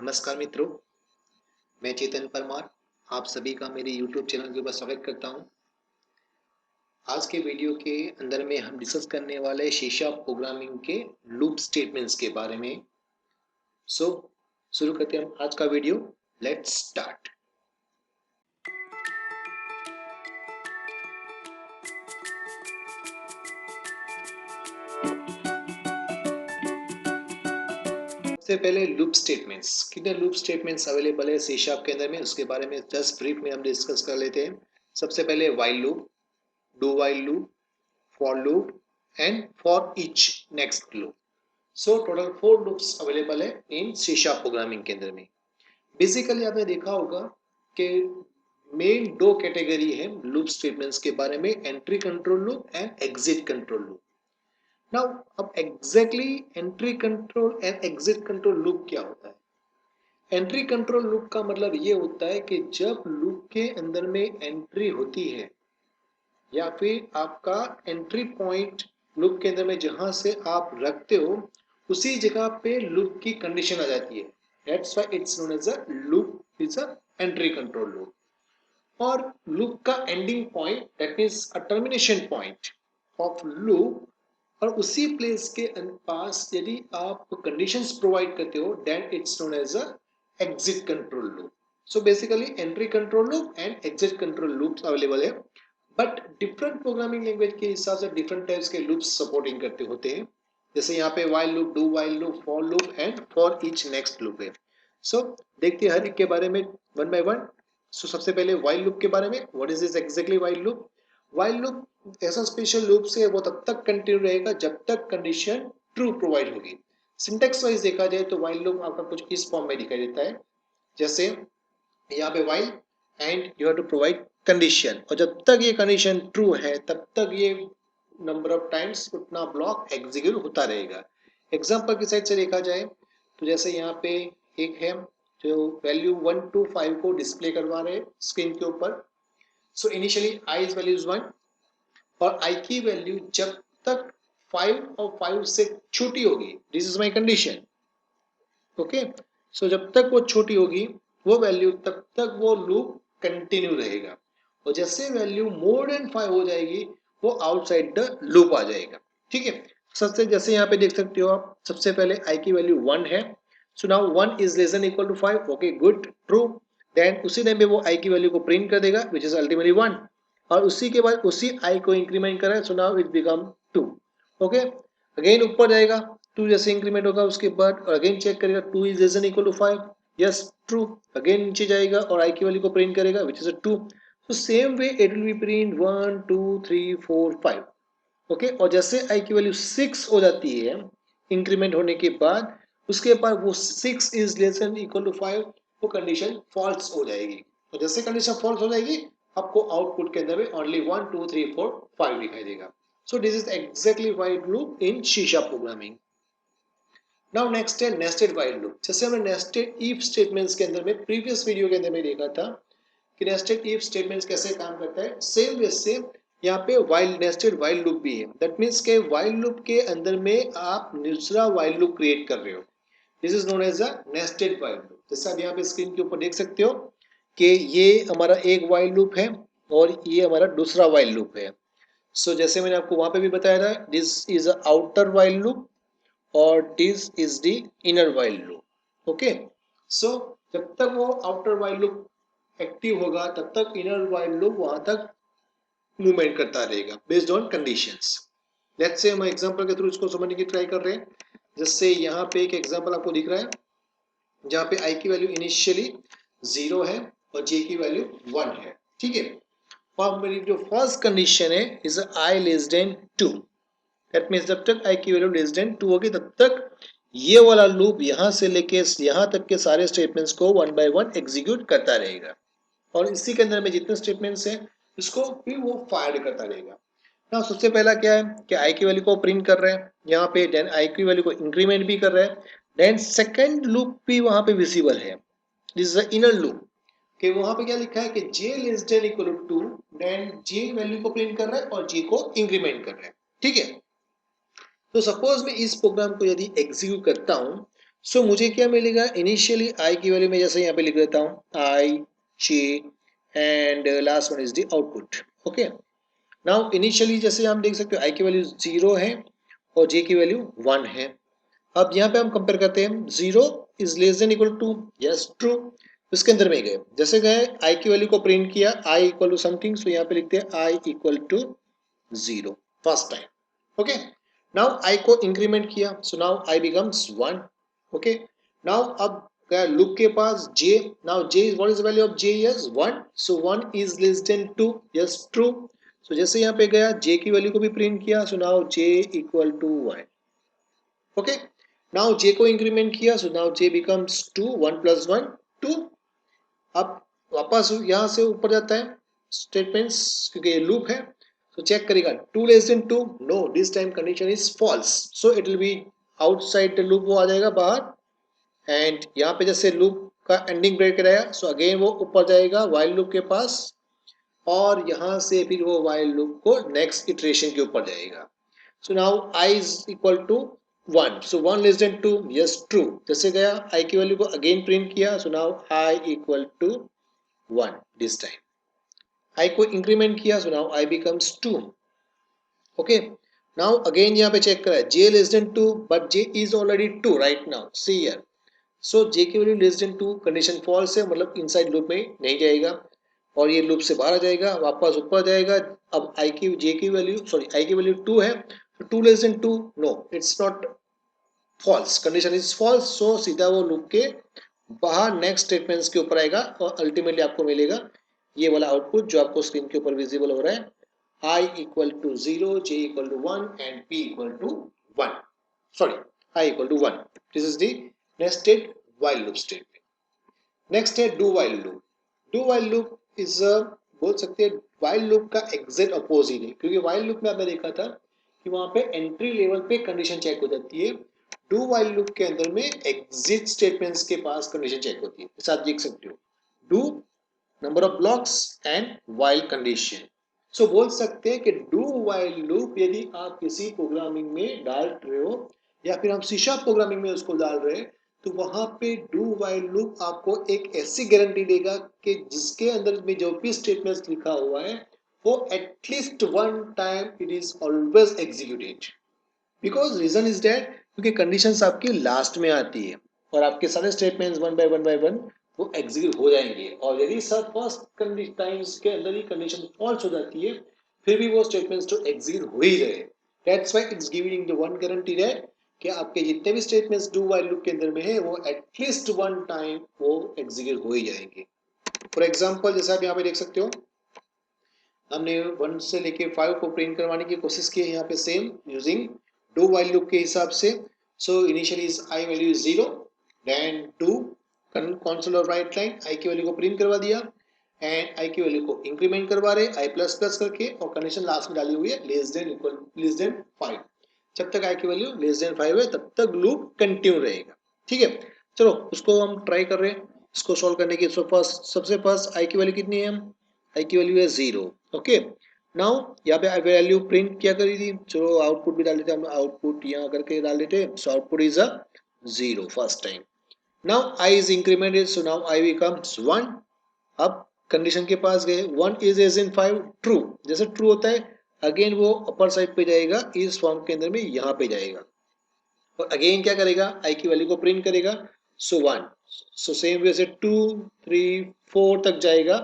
नमस्कार मित्रों, मैं चेतन परमार आप सभी का मेरे YouTube चैनल के ऊपर स्वागत करता हूं। आज के वीडियो के अंदर में हम डिस्कस करने वाले C# प्रोग्रामिंग के लूप स्टेटमेंट्स के बारे में। शुरू करते हैं हम आज का वीडियो। Let's start. सबसे पहले लूप स्टेटमेंट्स, कितने लूप स्टेटमेंट्स अवेलेबल है C# के अंदर में, उसके बारे में जस्ट ब्रीफ में हम डिस्कस कर लेते हैं। सबसे पहले while loop, do while loop, for loop and for each next loop. So total 4 loops available है in C# प्रोग्रामिंग के अंदर में। बेसिकली आपने देखा होगा कि मेन दो कैटेगरी है लूप स्टेटमेंट्स के बारे में, entry control loop and exit control loop. Now अब exactly entry control and exit control loop क्या होता है? एंट्री कंट्रोल लूप का मतलब ये होता है कि जब लूप के अंदर में एंट्री होती है या फिर आपका एंट्री पॉइंट लूप के अंदर में जहां से आप रखते हो उसी जगह पे लूप की कंडीशन आ जाती है। That's why it's known as a loop is a entry control loop. और लूप का ending point that means a termination point of loop, और उसी प्लेस के पास यदि आप कंडीशंस प्रोवाइड करते हो then it's known as a exit control loop. So basically entry control loop and exit control loops available है, but different programming language के हिसाब से डिफरेंट टाइप्स के लूप्स सपोर्टिंग करते होते हैं। जैसे यहाँ पे while loop, do while loop, for loop and for each next loop है। सो देखते हैं हर एक के बारे में वन बाय वन। सो सबसे पहले व्हाइल लूप के बारे में, what is this exactly while loop? While loop ऐसा स्पेशल लूप से वो तब तक कंटिन्यू रहेगा जब तक कंडीशन ट्रू प्रोवाइड होगी। सिंटेक्स वाइज देखा जाए तो व्हाइल लूप आपका कुछ इस फॉर्म में दिखाई देता है। जैसे यहाँ पे while and you have to provide condition, और जब तक ये कंडीशन ट्रू है तब तक ये नंबर ऑफ टाइम्स उतना ब्लॉक एग्जीक्यूट होता रहेगा। एग्जांपल की साइड से देखा जाए तो जैसे यहाँ पे एक है जो वैल्यू 1 to 5 को डिस्प्ले करवा रहे हैं स्क्रीन के ऊपर। So initially I is value is 1 और आई की वैल्यू जब तक 5 और 5 से छोटी होगी, this is my condition. Okay, so जब तक वो छोटी होगी वो वैल्यू तब तक वो लूप कंटिन्यू रहेगा, और जैसे वैल्यू मोर देन 5 हो जाएगी वो आउटसाइड द लूप आ जाएगा। ठीक है, सबसे जैसे यहाँ पे देख सकते हो आप, सबसे पहले i की वैल्यू 1 है। So now 1 is less than equal to 5। Okay good, true. Then उसी टाइम पे वो i की वैल्यू को प्रिंट कर देगा विच इज अल्टीमेटली 1, और उसी के बाद उसी i को इंक्रीमेंट करा है। So now it become 2। Okay, again ऊपर जाएगा, 2 जैसे इंक्रीमेंट होगा उसके बाद, और अगेन चेक करेगा 2 is less than equal to 5। Yes, true. Again नीचे जाएगा और i की वैल्यू को प्रिंट करेगा which is a 2। So same way it will be print 1 2 3 4 5। Okay, और जैसे i की वैल्यू 6 हो जाती है इंक्रीमेंट होने के बाद, उसके बाद वो 6 is less than equal to 5, वो कंडीशन फॉल्स हो जाएगी। तो जैसे कंडीशन फॉल्स हो जाएगी आपको आउटपुट के अंदर में ओनली 1 2 3 4 5 दिखाई देगा। So this is exactly while loop in C# programming. Now next है नेस्टेड व्हाइल लूप। जैसे हमने नेस्टेड इफ स्टेटमेंट्स के अंदर में प्रीवियस वीडियो के अंदर में देखा था कि नेस्टेड इफ स्टेटमेंट्स कैसे काम करता है, सेम वे सेम यहाँ पे व्हाइल नेस्टेड व्हाइल लूप भी है। दैट मींस के व्हाइल लूप के अंदर में आप दूसरा व्हाइल लूप क्रिएट कर रहे हो। This is known as a nested while loop. जैसे आप यहाँ पे स्क्रीन के ऊपर देख सकते हो कि ये हमारा एक व्हाइल लूप है और ये हमारा दूसरा व्हाइल लूप है। सो जैसे मैंने आपको वहां पे भी बताया था, this is a outer while loop और this is the inner while loop. Okay, so जब तक वो आउटर व्हाइल लूप एक्टिव होगा तब तक इनर व्हाइल लूप वहां तक मूवमेंट करता रहेगा based on conditions. Let's say हम एग्जांपल के थ्रू इसको समझने की ट्राई कर रहे हैं। जैसे यहाँ पे एक एग्जांपल आपको दिख रहा है जहाँ पे i की वैल्यू इनिशियली 0 है और j की वैल्यू 1 है। ठीक है, और मेरी जो फर्स्ट कंडीशन है is i less than 2। That means जब तक i की वैल्यू लेस देन 2 होगी तब तक ये वाला लूप यहाँ से लेके यहाँ तक के सारे स्टेटमेंट्स को वन बाय वन एग्जीक्यूट करता रहेगा, और इसी के अंदर में जितने स्टेटमेंट्स हैं इसको भी वो फायर करता रहेगा। ना सबसे पहला क्या है कि i की वैल्यू को प्रिंट कर रहे हैं यहाँ पे, देन i की वैल्यू को इंक्रीमेंट भी कर रहे हैं, देन सेकंड लूप भी वहां पे विजिबल है, this is the inner loop. कि वहां पे क्या लिखा है कि j less than equal to 2, then j value को प्रिंट कर रहा है और j को इंक्रीमेंट कर रहा है। ठीक है, तो सपोज मैं इस प्रोग्राम को यदि एग्जीक्यूट करता हूं सो मुझे क्या मिलेगा, इनिशियली आई की वैल्यू में जैसे यहाँ पे लिख देता हूँ I J and last one is the output. Okay, now initially जैसे हम देख सकते हो आई की वैल्यू 0 है और जे की वैल्यू 1 है। अब यहाँ पे हम कंपेयर करते हैं, 0 is less than equal to, yes true, इसके अंदर में गए, जैसे गए आई की वैल्यू को प्रिंट किया i equal to something, so यहाँ पे लिखते हैं i equal to 0 first time. Okay, now i को इंक्रीमेंट किया, so now i becomes 1। Okay, now अब गया लूप के पास j, now j is what is value of j, yes 1, so 1 is less than 2, yes true. So जैसे यहाँ पे गया j की वैल्यू को भी प्रिंट किया, so now j equal to 1। Okay, now j को इंक्रीमेंट किया, so now j becomes 2, 1 plus 1 2। अब वापस यहाँ से ऊपर जाता है स्टेटमेंट्स, क्योंकि ये लूप है, तो चेक करेगा 2 less than 2, no this time condition is false, so it will be outside the loop, वो आ जाएगा बाहर। एंड यहाँ पे जैसे लूप का एंडिंग ब्रेक कराया, सो अगेन वो ऊपर जाएगा व्हाइल लूप के पास, और यहाँ से फिर वो व्हाइल लूप को नेक्स्ट इटरेशन के ऊपर जाएगा। So now i is equal to 1, so 1 less than 2, yes true, जैसे गया आई की वैल्यू को अगेन प्रिंट किया, so now i equal to 1 this time, i को इंक्रीमेंट किया, so now i becomes 2। Okay, now again यहाँ पे check करा j less than 2, but j is already 2 right now, C here, so j की value less than 2, condition false है, मतलब inside loop में नहीं जाएगा और ये लूप से बाहर आ जाएगा, वापस ऊपर जाएगा। अब i की j की वैल्यू सॉरी i की वैल्यू 2 है, तो 2 less than 2, no it's not false, condition is false, so सीधा वो लूप के बाहर नेक्स्ट स्टेटमेंट्स के ऊपर आएगा और अल्टीमेटली आपको मिलेगा ये वाला आउटपुट जो आपको स्क्रीन के ऊपर विजिबल हो रहा है, I equal to 0, j equal to 1 and p equal to 1. Sorry, I equal to 1. This is the nested while loop statement. Next है do while loop. Do while loop is बोल सकते हैं while loop का exact opposite है, क्योंकि while loop में आपने देखा था कि वहां पे एंट्री लेवल पे कंडीशन चेक हो जाती है, do while loop के अंदर में एग्जिट स्टेटमेंट्स के पास कंडीशन चेक होती है। इस आप देख सकते हो do number of blocks and while condition. So बोल सकते हैं कि डू वाइल लूप यदि आप किसी प्रोग्रामिंग में डाल रहे हो या फिर हम C# प्रोग्रामिंग में उसको डाल रहे हैं, तो वहां पे डू वाइल लूप आपको एक ऐसी गारंटी देगा कि जिसके अंदर में जो भी स्टेटमेंट्स लिखा हुआ है वो at least one time it is always executed. Because reason is that क्योंकि कंडीशंस आपकी लास्ट में आती है और आपके सारे स्टेटमेंट्स वन बाय वन वो एग्जीक्यूट हो जाएंगे, और यदि सब फर्स्ट टाइम्स के अंदर ही कंडीशन फॉल्स हो जाती है फिर भी वो स्टेटमेंट्स तो एग्जीक्यूट हो ही रहे। That's why it's giving the one guarantee that कि आपके जितने भी स्टेटमेंट्स डू व्हाइल लूप के अंदर में है वो एटलीस्ट वन टाइम वो एग्जीक्यूट हो ही जाएंगे। फॉर एग्जांपल जैसा आप यहाँ पे देख सकते हो, हमने 1 से लेके 5 को प्रिंट करवाने की कोशिश की है यहाँ पे same using do while loop के हिसाब से। So initially is i value is 0, then do console और राइट लाइन आई की वैल्यू को प्रिंट करवा दिया एंड आई की वैल्यू को इंक्रीमेंट करवा रहे आई प्लस प्लस करके, और कंडीशन लास्ट में डाली हुई है less than equal less than 5। जब तक आई की वैल्यू लेस देन 5 है तब तक लूप कंटिन्यू रहेगा। ठीक है, चलो उसको हम ट्राई कर रहे हैं इसको सॉल्व करने की। सबसे फर्स्ट आई की वैल्यू कितनी है, आई की वैल्यू है 0। ओके, नाउ यहाँ पे वैल्यू प्रिंट क्या करी थी, चलो आउटपुट भी डाल देते हम, आउटपुट यहाँ करके डाल देते, so output is a 0 first time. Now i is incremented, so now i becomes 1। अब कंडीशन के पास गए 1 इज एज इन 5 ट्रू, जैसे ट्रू होता है अगेन वो अपर साइड पे जाएगा, इस फॉर्म के अंदर में यहाँ पे जाएगा और अगेन क्या करेगा आई की वैल्यू को प्रिंट करेगा, सो 1, सो सेम वे से 2 3 4 तक जाएगा,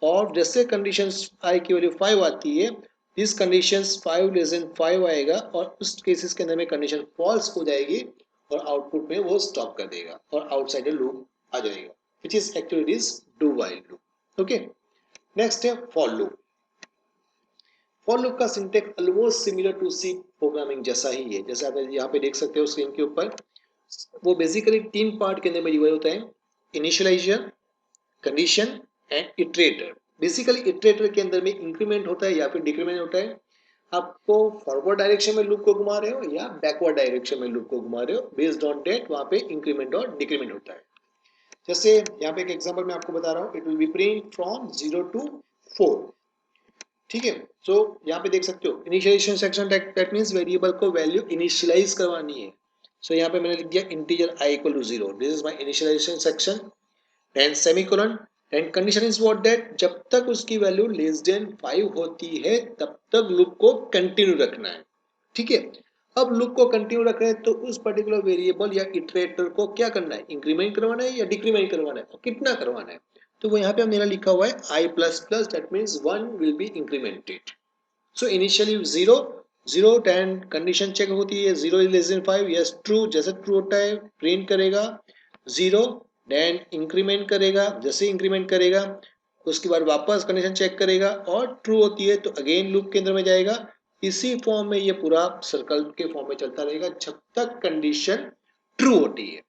और जैसे कंडीशंस आई की वैल्यू 5 आती है इस कंडीशंस 5 लेस देन 5 आएगा और उस केसेस के अंदर में कंडीशन फॉल्स हो जाएगी और आउटपुट में वो स्टॉप कर देगा और आउटसाइड लूप आ जाएगा, which is actually it is do while loop. Okay, next है फॉर लूप। फॉर लूप का syntax almost similar to C programming जैसा ही है, जैसे आप यहाँ पे देख सकते हो स्क्रीन के ऊपर। वो बेसिकली 3 पार्ट के अंदर में डिवाइड होता है, initialiser, condition and iterator. Basically iterator के अंदर में इंक्रीमेंट होता है या फिर डिक्रीमेंट होता है, आपको फॉरवर्ड डायरेक्शन में लूप को घुमा रहे हो या बैकवर्ड डायरेक्शन में लूप को घुमा रहे हो, बेस्ड ऑन डेट वहां पे इंक्रीमेंट और डिक्रीमेंट होता है। जैसे यहाँ पे एक एग्जांपल मैं आपको बता रहा हूँ, it will be print from 0 to 4। ठीक है, सो यहाँ पे देख सकते हो initialisation section that means variable को वैल्यू इनिशियलाइज करवानी है। सो यहाँ पे मैंने लिख दिया integer i equal to 0, this is my initialisation section, then semicolon, and condition is what that जब तक उसकी वैल्यू लेस देन 5 होती है तब तक लूप को कंटिन्यू रखना है। ठीक है, अब लूप को कंटिन्यू रख रहे हैं तो उस पर्टिकुलर वेरिएबल या इटरेटर को क्या करना है, इंक्रीमेंट करवाना है या डिक्रीमेंट करवाना है, कितना करवाना है। तो वो यहाँ पे मेरा लिखा हुआ है i plus plus, that means 1 will be incremented. So initially 0 0, then condition check होती है 0 is less than 5, yes true, जैसे ट्रू होता है प्रिंट करेगा 0, देन इंक्रीमेंट करेगा, जैसे इंक्रीमेंट करेगा उसके बाद वापस कंडीशन चेक करेगा और ट्रू होती है तो अगेन लूप के अंदर में जाएगा। इसी फॉर्म में ये पूरा सर्कल के फॉर्म में चलता रहेगा जब तक कंडीशन ट्रू होती है।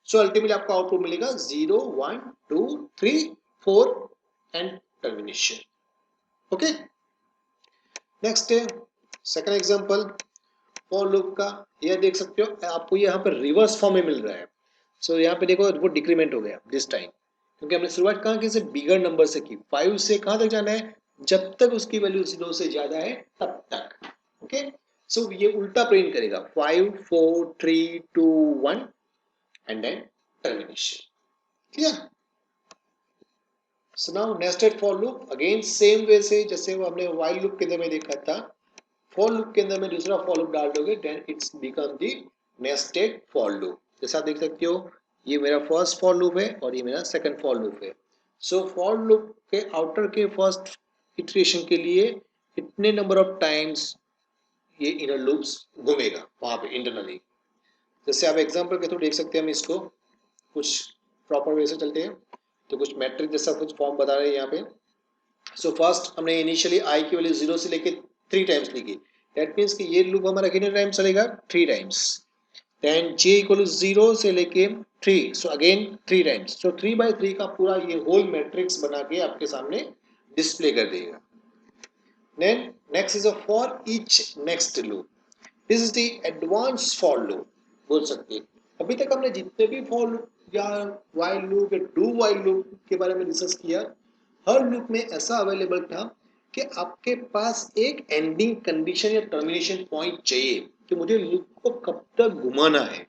सो अल्टीमेटली आपको आउटपुट मिलेगा 0 1 2 3 4 एंड टर्मिनेशन। ओके, नेक्स्ट है सेकंड एग्जांपल फॉर लूप का। ये देख सकते हो आपको यहाँ पर रिवर्स फॉर्म में मिल रहा है। सो यहाँ पे देखो वो डिक्रीमेंट हो गया दिस टाइम, क्योंकि हमने शुरुआत कहाँ की से बिगर नंबर से की, 5 से कहाँ तक जाना है, जब तक उसकी वैल्यू 0 से ज्यादा है तब तक। ओके, सो ये उल्टा प्रिंट करेगा 5 4 3 2 1 and then termination. Clear? So now nested for loop, again same way से जैसे वो हमने व्हाइल लूप के अंदर में देखा था, फॉर लूप के अंदर में दूसरा फॉर लूप डाल दोगे then it's become the nested for loop. जैसा देख सकते हो ये मेरा फर्स्ट फॉर लूप है और ये मेरा सेकंड फॉर लूप है। सो फॉर लूप के आउटर के फर्स्ट इटरेशन के लिए इतने नंबर ऑफ टाइम्स ये इनर लूप्स घूमेगा वहां पे इंटरनली। जैसे आप एग्जांपल के थ्रू देख सकते हैं, हम इसको कुछ प्रॉपर वे से चलते हैं तो कुछ मैट्रिक जैसा कुछ फॉर्म बता रहे हैं यहाँ पे। सो फर्स्ट हमने इनिशियली आई की वैल्यू 0 से लेके 3 टाइम्स लिखी, दैट मींस कि ये लूप हमारा कितने टाइम चलेगा 3 times. Then j equal to 0 से लेके 3, सो अगेन 3 टाइम्स। सो 3/3 का पूरा ये होल मैट्रिक्स बना के आपके सामने डिस्प्ले कर देगा। Then next is a for each next loop, this is the advance for loop बोल सकते हैं। अभी तक हमने जितने भी फॉर लूप या व्हाइल लूप या डू व्हाइल लूप के बारे में डिस्कस किया, हर लूप में ऐसा अवेलेबल था कि आपके पास एक एंडिंग कंडीशन या टर्मिनेशन पॉइंट चाहिए कि मुझे लूप को कब तक घुमाना है।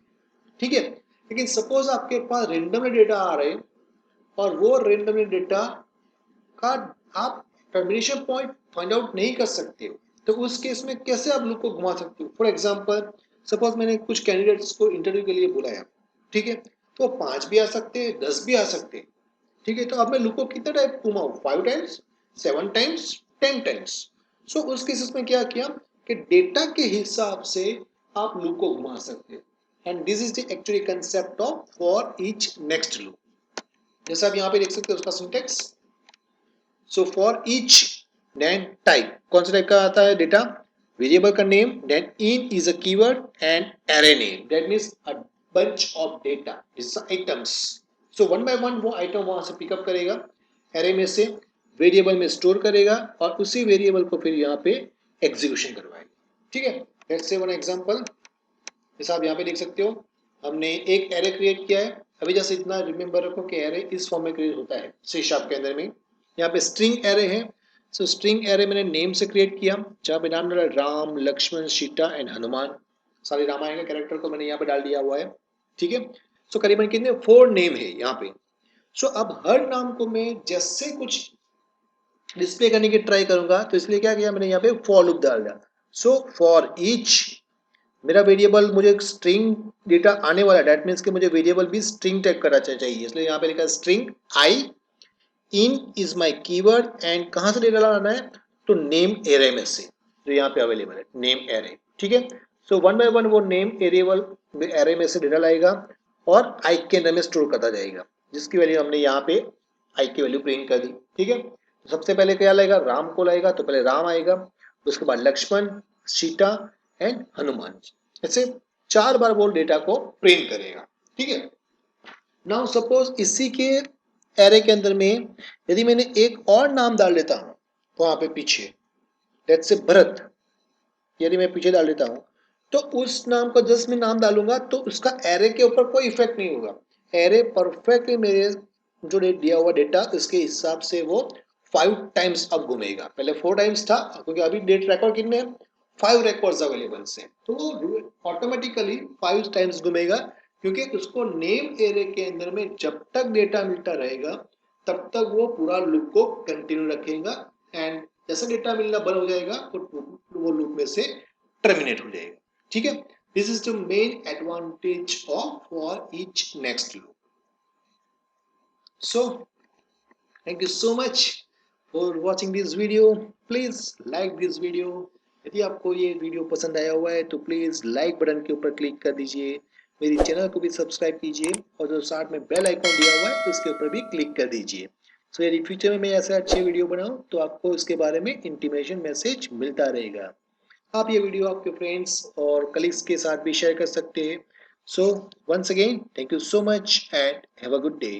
ठीक है, लेकिन सपोज आपके पास रेंडमली डेटा आ रहे हैं और वो रेंडमली डेटा का आप टर्मिनेशन पॉइंट फाइंड आउट नहीं कर सकते हो, तो उस केस में कैसे आप लूप को घुमा सकते हो। फॉर एग्जांपल सपोज मैंने कुछ कैंडिडेट्स को इंटरव्यू के लिए बुलाया, ठीक है, तो 5 भी आ सकते हैं 10 भी आ सकते हैं। ठीक है, तो अब मैं लूप को कितने टाइम घुमाऊं, 5 टाइम्स 7 टाइम्स 10 टाइम्स। सो उस केसेस में क्या किया कि डेटा के हिसाब से आप लूप को घुमा सकते हैं, and this is the actually concept of for each next loop. जैसा आप यहाँ पे देख सकते हैं उसका syntax. So for each then type, कौन सा टाइप का आता है डेटा, वेरिएबल का name, then in is a keyword and array name, that means a bunch of data is items. So one by one वो आइटम वहां से pickup करेगा एरे में से, वेरिएबल में स्टोर करेगा और उसी वेरिएबल को फिर यहाँ पे एग्जीक्यूशन करवाएगा। ठीक है, लेट्स से वन एग्जांपल, जैसा आप यहाँ पे देख सकते हो हमने एक एरे क्रिएट किया है। अभी जैसे इतना रिमेंबर रखो कि एरे इस फॉर्म में क्रिएट होता है सी शार्प के अंदर में। यहाँ पे स्ट्रिंग एरे है, सो स्ट्रिंग एरे मैंने नेम से क्रिएट किया जहाँ पे नाम डाला राम लक्ष्मण सीता एंड हनुमान, सारे रामायण के कैरेक्टर को मैंने यहाँ पे डाल दिया हुआ है। ठीक है, सो करीबन कितने 4 नेम है यहाँ पे। सो अब हर नाम को मैं जैसे कुछ डिस्प्ले करने की ट्राई करूंगा तो इसलिए क्या किया मैंने यहाँ पे फॉर लूप डाल दिया। सो फॉर ईच मेरा वेरिएबल मुझे स्ट्रिंग डेटा आने वाला है, दैट मींस कि मुझे वेरिएबल भी स्ट्रिंग टाइप करना चाहिए, इसलिए यहाँ पे लिखा है string I, in is my keyword and कहां से डेटा लाना है तो नेम एरे में से जो यहाँ पे अवेलेबल है नेम एरे। ठीक है, सो वन बाय वन वो नेम एरिएबल एरे में से डेटा लाएगा और आई के अंदर में स्टोर करता जाएगा, जिसकी वैल्यू हमने यहाँ पे आई की वैल्यू प्रिंट कर दी। ठीक है, तो सबसे पहले क्या लाएगा, राम को लाएगा, तो पहले राम आएगा, उसके बाद लक्ष्मण सीता एंड हनुमान, ऐसे 4 बार वो डेटा को प्रिंट करेगा। ठीक है, नाउ सपोज इसी के एरे के अंदर में यदि मैंने एक और नाम डाल देता हूं वहां पे पीछे, लेट्स से भरत, यदि मैं पीछे डाल देता हूं तो उस नाम का जस्ट मैं नाम डालूंगा तो उसका एरे के ऊपर कोई इफेक्ट नहीं होगा। एरे परफेक्टली मेरे जो दिया हुआ डेटा इसके हिसाब से वो 5 टाइम्स अब घूमेगा, पहले 4 टाइम्स था क्योंकि अभी डेट रिकॉर्ड कितने हैं 5 रिकॉर्ड्स अवेलेबल से, तो वो ऑटोमेटिकली 5 टाइम्स घूमेगा, क्योंकि उसको नेम एरे के अंदर में जब तक डेटा मिलता रहेगा तब तक वो पूरा लूप को कंटिन्यू रखेगा, एंड जैसा डेटा मिलना बंद हो जाएगा वो लूप में से टर्मिनेट हो जाएगा। ठीक है, this is the main advantage of for each next loop. So thank you so much for watching this video. Please like this video. यदि आपको ये वीडियो पसंद आया हुआ है तो प्लीज लाइक बटन के ऊपर क्लिक कर दीजिए, मेरी चैनल को भी सब्सक्राइब कीजिए, और जो साथ में बेल आइकॉन दिया हुआ है उसके ऊपर भी क्लिक कर दीजिए। सो यदि फ्यूचर में मैं ऐसे अच्छे वीडियो बनाऊं तो आपको इसके बारे में इंटीमेशन मैसेज मिलता रहेगा। आप ये वीडियो आपके फ्रेंड्स और कलीग्स के साथ भी शेयर कर सकते हैं। So once again thank you so much and have a good day.